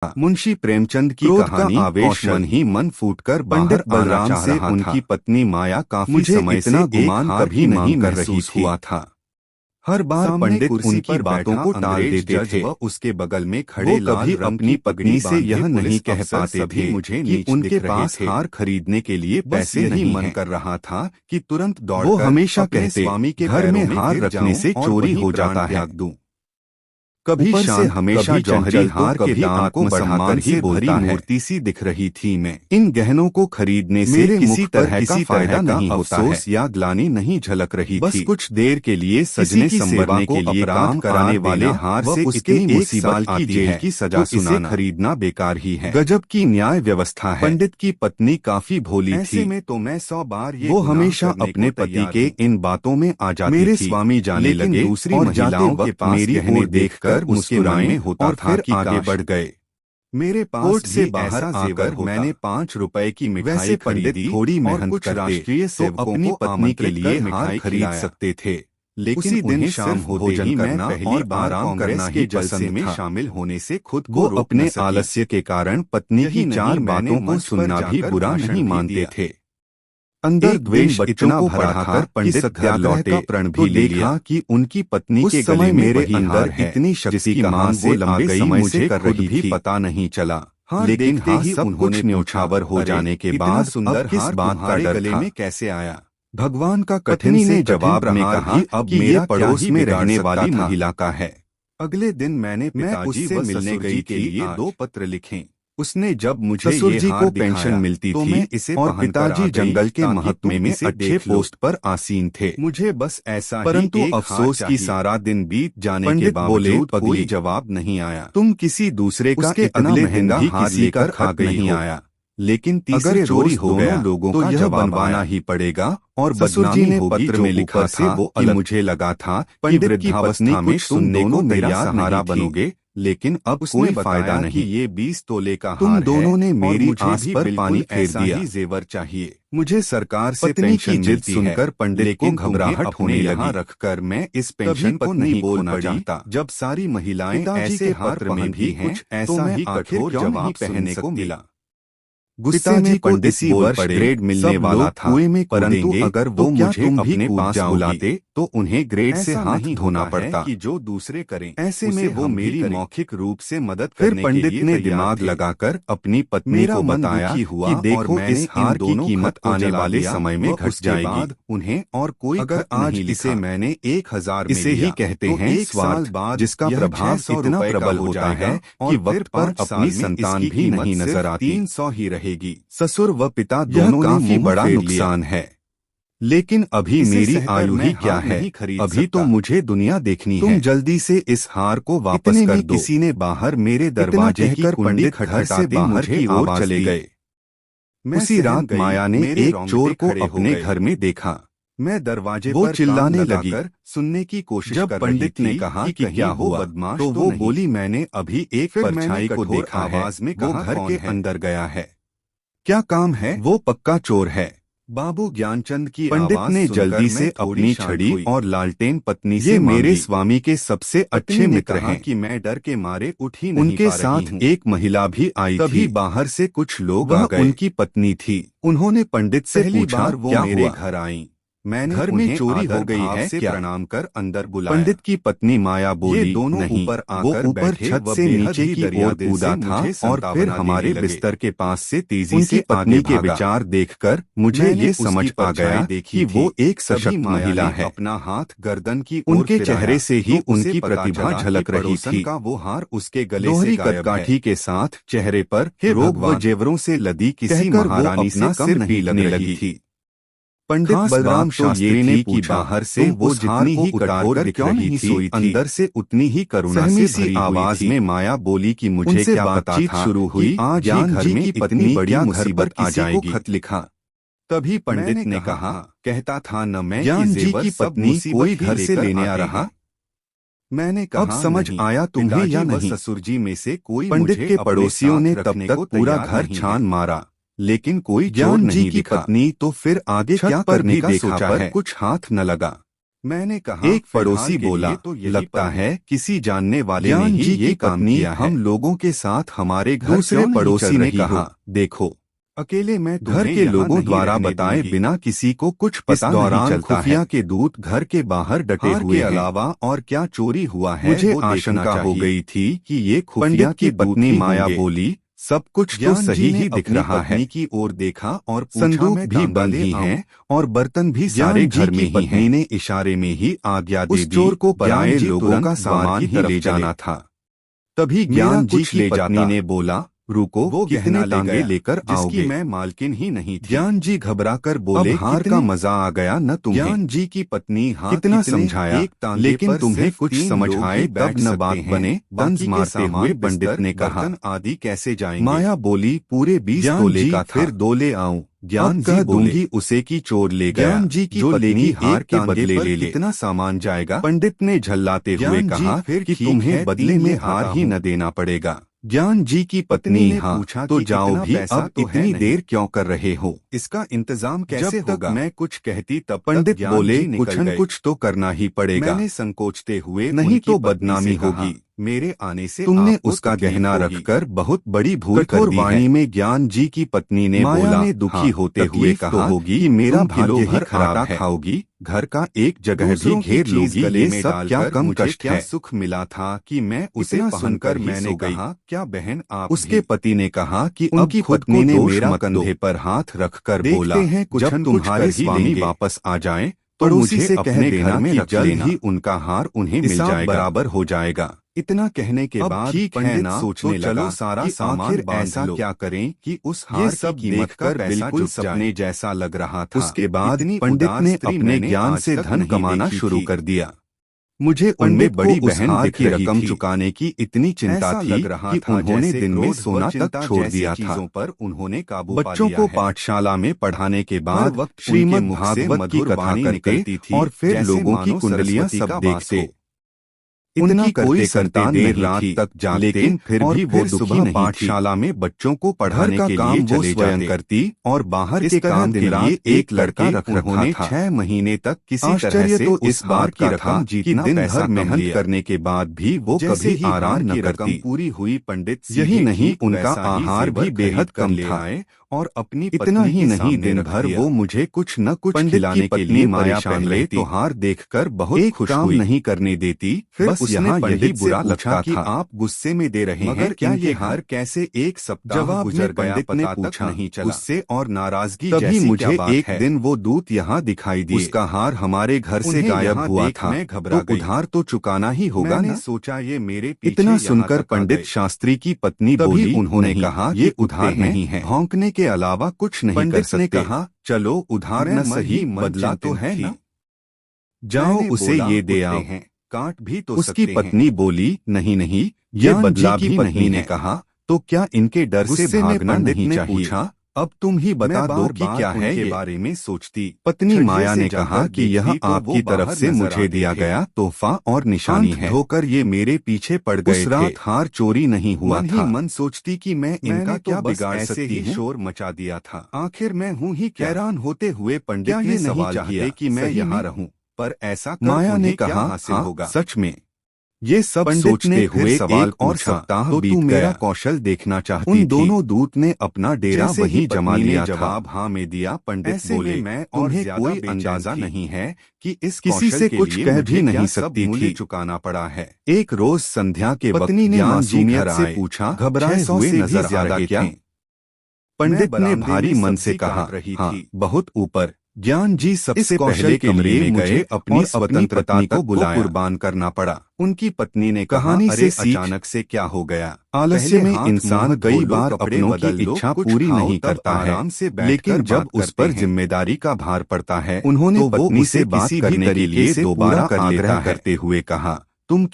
मुंशी प्रेमचंद की कहानी आवेश मन ही मन फूटकर पंडित बलराम से उनकी पत्नी माया काफी समय से गुमान कभी नहीं कर रही हुआ था। हर बार पंडित उनकी बातों को टाल देते थे। उसके बगल में खड़े कभी अपनी पत्नी से यह नहीं कह पाते थे मुझे कि उनके पास हार खरीदने के लिए पैसे नहीं मन कर रहा था कि तुरंत दौड़। वो हमेशा कहते स्वामी के घर में हार रखने से चोरी हो जाता है। कभी शान हमेशा जौहरी हार के दाम को बढ़ाकर ही बोलता है। मूर्ति सी दिख रही थी मैं। इन गहनों को खरीदने से किसी तरह का फायदा नहीं होता है। अफसोस या ग्लानि नहीं झलक रही बस थी। कुछ देर के लिए सजने संवरने के लिए काम कराने वाले हार से उसके 1 साल की जेल की सजा सुनाना खरीदना बेकार ही है। गजब की न्याय व्यवस्था है। पंडित की पत्नी काफी भोली थी। में तो मैं 100 बार वो हमेशा अपने पति के इन बातों में आ जाती थी। मेरे स्वामी जाने लगे दूसरी महिलाओं के पास मेरी ओर देखकर मुस्कुराए होता था कि आगे बढ़ गए। मेरे पास से बाहर आकर मैंने 5 रुपए की मिठाई खरीदी। थोड़ी मेहनत करते राष्ट्रीय तो अपनी पत्नी के लिए हार खरीद सकते थे। लेकिन उसी दिन शाम होते ही मैं पहली बार कांग्रेस के जश्न में शामिल होने से खुद को अपने आलस्य के कारण पत्नी की 4 बातों को सुनना भी बुरा नहीं मानते थे। अंदर द्वेष इतना भरा था पंडित घर लौटे प्रण भी ले लिया कि उनकी पत्नी के गले मेरे अंदर इतनी शक्ति कहाँ से लंबे समय से कर रही भी पता नहीं चला। लेकिन ही सब कुछ न्योछावर हो जाने के बाद सुंदर किस बात का डर गले में कैसे आया। भगवान का कठिन से जवाब में कहा अब मेरा पड़ोस में रहने वाली महिला का है। अगले दिन मैं उससे मिलने गई के लिए 2 पत्र लिखे। उसने जब मुझे ससुर जी को पेंशन मिलती तो मैं इसे और पिताजी जंगल के महत्व में अच्छे पोस्ट पर आसीन थे। मुझे बस ऐसा परंतु अफसोस की सारा दिन बीत जाने के बावजूद कोई जवाब नहीं आया। तुम किसी दूसरे का इतना महंगा हार लेकर आ नहीं आया। लेकिन तीसरे चोरी हो गया लोगों तो यह बनवाना ही पड़ेगा। और ससुर जी ने पत्र में लिखा था वो मुझे लगा था कि वृद्धावस्था में तुम दोनों मेरा सहारा बनोगे। लेकिन अब कोई फायदा नहीं। ये 20 तोले का तुम दोनों ने मेरी आस पर पानी फेर दिया। जेवर चाहिए मुझे सरकार से पेंशन की जिद सुनकर पंडित को घबराहट होने लगी। रखकर मैं इस पेंशन को नहीं बोलना चाहता। जब सारी महिलाएं ऐसे पत्र में भी हैं ऐसा ही कठोर जवाब पहनने को मिला। गुस्से में पंडित सी वर्ष ग्रेड मिलने वाला था कुएं में, परंतु अगर वो मुझे अपने पास बुलाते तो उन्हें ग्रेड से हाथ धोना पड़ता कि जो दूसरे करें। ऐसे में वो मेरी मौखिक रूप से मदद करने के लिए पंडित ने दिमाग लगाकर अपनी पत्नी को बताया कि देखो इस हार की कीमत आने वाले समय में घट जाएगी। उन्हें और कोई अगर आज इसे मैंने 1000 में इसे ही कहते हैं स्वार्थ, जिसका प्रभाव इतना प्रबल होता है कि वक्त पर अपनी संतान भी नहीं नजर आती। 300 ही रहेगी। ससुर व पिता दोनों काफी बड़ा नुकसान है। लेकिन अभी मेरी आयु ही क्या है। अभी तो मुझे दुनिया देखनी है। तुम जल्दी से इस हार को वापस कर दो। किसी ने बाहर मेरे दरवाजे की कुंडी खटखटाते बाहर की ओर चले गए। उसी रात माया ने एक चोर को अपने घर में देखा। मैं दरवाजे वो चिल्लाने लगी। सुनने की कोशिश जब पंडित ने कहा कि क्या हुआ तो वो बोली मैंने अभी एक परछाई को देखा है। वो घर के अंदर गया है। क्या काम है? वो पक्का चोर है। बाबू ज्ञानचंद की पंडित ने जल्दी से अपनी छड़ी और लालटेन पत्नी से मेरे स्वामी के सबसे अच्छे मित्र हैं कि मैं डर के मारे उठ ही नहीं उनके साथ एक महिला भी आई थी। तभी बाहर से कुछ लोग आ गए। उनकी पत्नी थी। उन्होंने पंडित से पूछा वो मेरे घर आई। मैंने घर में चोरी हो गई है क्या? प्रणाम कर अंदर बुलाया। पंडित की पत्नी माया बोली दोनों नहीं, ऊपर आकर वो ऊपर छत से नीचे की ओर कूदा था और फिर हमारे बिस्तर के पास से तेजी से पत्नी के विचार देखकर मुझे ये समझ आ गया कि वो एक सशक्त महिला है। अपना हाथ गर्दन की उनके चेहरे से ही उनकी प्रतिभा झलक रही थी। वो हार उसके गले दोहरी कदकाठी के साथ चेहरे पर रोग व जेवरों से लदी किसी महारानी से कम नहीं लगने लगी थी। पंडित बलराम शास्त्री ने पूछा बाहर से वो जितनी ही कठोर दिख रही थी अंदर से उतनी ही करुणा से भरी आवाज में माया बोली कि मुझे क्या पता था शुरू हुई आज ही घर में इतनी बड़ी मुसीबत आ जाएगी। खत लिखा। तभी पंडित ने कहा कहता था न मैं ज्ञान जी की पत्नी कोई घर से लेने आ रहा। मैंने कहा अब समझ आया तुम्हें या नहीं। ससुर जी में से कोई पंडित के पड़ोसियों ने तब तक पूरा घर छान मारा लेकिन कोई ज्ञान जी की पत्नी तो फिर आगे क्या करने का सोचा है। कुछ हाथ न लगा। मैंने कहा। एक पड़ोसी बोला, तो लगता है किसी जानने वाले ने ही ये काम किया है। हम लोगों के साथ हमारे घर। दूसरे पड़ोसी ने कहा, देखो अकेले मैं घर के लोगों द्वारा बताए बिना किसी को कुछ पता नहीं चलता है। खुफिया के दूत घर के बाहर डटे हुए के अलावा और क्या चोरी हुआ है मुझे आशंका हो गई थी कि ये खुफिया की पत्नी माया बोली, सब कुछ तो सही ही दिख रहा है। की ओर देखा और संदूक भी बंद ही हैं और बर्तन भी सारे घर में ही हैं। ने इशारे में ही आज्ञा दे दी। उस चोर को पराए लोगों का सामान ही ले जाना था। तभी ज्ञान जी की पत्नी ने बोला, रुको, वो कितने तांगे लेकर आओगे? मैं मालकिन ही नहीं थी। ज्ञान जी घबराकर बोले, हार का मजा आ गया न तुम्हें? ज्ञान जी की पत्नी, हाँ कितना समझाया, लेकिन तुम्हें कुछ समझ आए तब न बात बने। तंज मारते हुए पंडित ने कहा, आदि कैसे जाएंगे? माया बोली, पूरे 20 तोले का फिर 2 ले आऊं। ज्ञान जी दूंगी उसे की चोर ले गया। ज्ञान जी की पत्नी हार के बदले ले कितना सामान जाएगा? पंडित ने झल्लाते हुए कहा, फिर कि तुम्हें बदले में हार ही न देना पड़ेगा। ज्ञान जी की पत्नी ने पूछा, तो जाओ भी, अब इतनी देर क्यों कर रहे हो? इसका इंतजाम कैसे होगा? मैं कुछ कहती तब पंडित बोले, कुछ न कुछ तो करना ही पड़ेगा। मैंने संकोचते हुए, नहीं तो बदनामी होगी। मेरे आने से तुमने उसका गहना रखकर बहुत बड़ी भूल कर दी है। वाणी में ज्ञान जी की पत्नी ने बोला, ने दुखी होते हुए कहा होगी कि मेरा भाग्य ही खराब है। खाओगी, घर का एक जगह भी घेर लोगी, ये सब क्या कम कष्ट है? सुख मिला था कि मैं उसे पहनकर मैंने कहा, क्या बहन आप? उसके पति ने कहा कि उनकी पत्नी ने मेरा कंधे पर हाथ रखकर बोला, जब तुम्हारे स्वामी वापस आ जाएं तो मुझे से कह देना कि जल्द ही उनका हार उन्हें मिल जाएगा, बराबर हो जाएगा। इतना कहने के बाद ठीक है ना, सोचने तो चलो सारा सामान ऐसा क्या करें कि उस हार सब देखकर बिल्कुल सपने जैसा लग रहा था। उसके बाद पंडित ने अपने ज्ञान से धन कमाना शुरू कर दिया। मुझे उनमें बड़ी बहन की रकम चुकाने की इतनी चिंता थी कि उन्होंने दिन में सोना तक छोड़ दिया था। पर उन्होंने काबू पा लिया है। बच्चों को पाठशाला में पढ़ाने के बाद श्रीमद् भागवत की कथा करते और फिर लोगों की कुंडलियां सब देखते। इतना कोई संतान देर रात तक जागते, लेकिन फिर भी वो सुबह पाठशाला में बच्चों को पढ़ाने के लिए चले स्वयं करती और बाहर के काम के लिए एक लड़का रख रखा था। 6 महीने तक किसी तरह से तो इस बार की रकम जीतना दिन भर मेहनत करने के बाद भी वो कभी आराम न करती। पूरी हुई पंडित, यही नहीं उनका आहार भी बेहद कम था और अपनी इतना ही नहीं, दिन भर वो मुझे कुछ न कुछ खिलाने के लिए परेशान रहती। तो हार देखकर बहुत खुश हुई, नहीं करने देती। फिर बस यहाँ यही बुरा लगता कि आप गुस्से में दे रहे हैं, क्या ये हार कैसे एक सप्ताह गुजर गया पता तक नहीं चला। उससे और नाराजगी तभी मुझे एक दिन वो दूत यहाँ दिखाई दी। उसका हार हमारे घर से गायब हुआ था, तो उधार तो चुकाना ही होगा ना। सोचा ये मेरे पीछे। इतना सुनकर पंडित शास्त्री की पत्नी बोली, उन्होंने कहा, ये उधार नहीं है, भौंकने के अलावा कुछ नहीं कर सकते। ने कहा, चलो उधार न सही, बदला तो है ना, जाओ उसे ये दे आओ, काट भी तो उसकी पत्नी बोली, नहीं नहीं, ये बदला भी नहीं। ने कहा, तो क्या इनके डर से भागना नहीं चाहिए? पूछा, अब तुम ही बता दो कि क्या है के बारे में सोचती। पत्नी माया ने कहा कि यह आपकी तरफ से मुझे दिया गया तोहफा और निशानी है। धोकर ये मेरे पीछे पड़ गए। उस रात हार चोरी नहीं हुआ था। मन सोचती कि मैं इनका क्या बिगाड़ सकती हूँ। शोर मचा दिया था, आखिर मैं हूँ ही क्या? हैरान होते हुए पंडित ने सवाल किया कि मैं यहाँ रहूं, पर ऐसा माया ने कहा, हाँ सच में। ये सब सोचते हुए सवाल और सप्ताह बीत गया। मेरा कौशल देखना चाहती थी। उन दोनों दूत ने अपना डेरा वहीं जमा लिया। जवाब हाँ में दिया। पंडित बोले, मैं उन्हें कोई अंदाजा नहीं है कि इस किसी से कुछ कह भी नहीं सकती थी, चुकाना पड़ा है। एक रोज संध्या के पत्नी ने मासूमियत से पूछा, घबराए हुए नजर आ रहे क्या? पंडित ने भारी मन से कहा, हाँ बहुत ऊपर। ज्ञान जी सबसे पहले कमरे में गए, अपनी स्वतंत्रता को कुर्बान करना पड़ा। उनकी पत्नी ने कहानी से अचानक से क्या हो गया? आलस्य में इंसान कई बार अपनों की इच्छा पूरी नहीं करता है, लेकिन जब उस पर जिम्मेदारी का भार पड़ता है, उन्होंने पत्नी से बात करने के लिए दोबारा आग्रह करते हुए कहा, तुम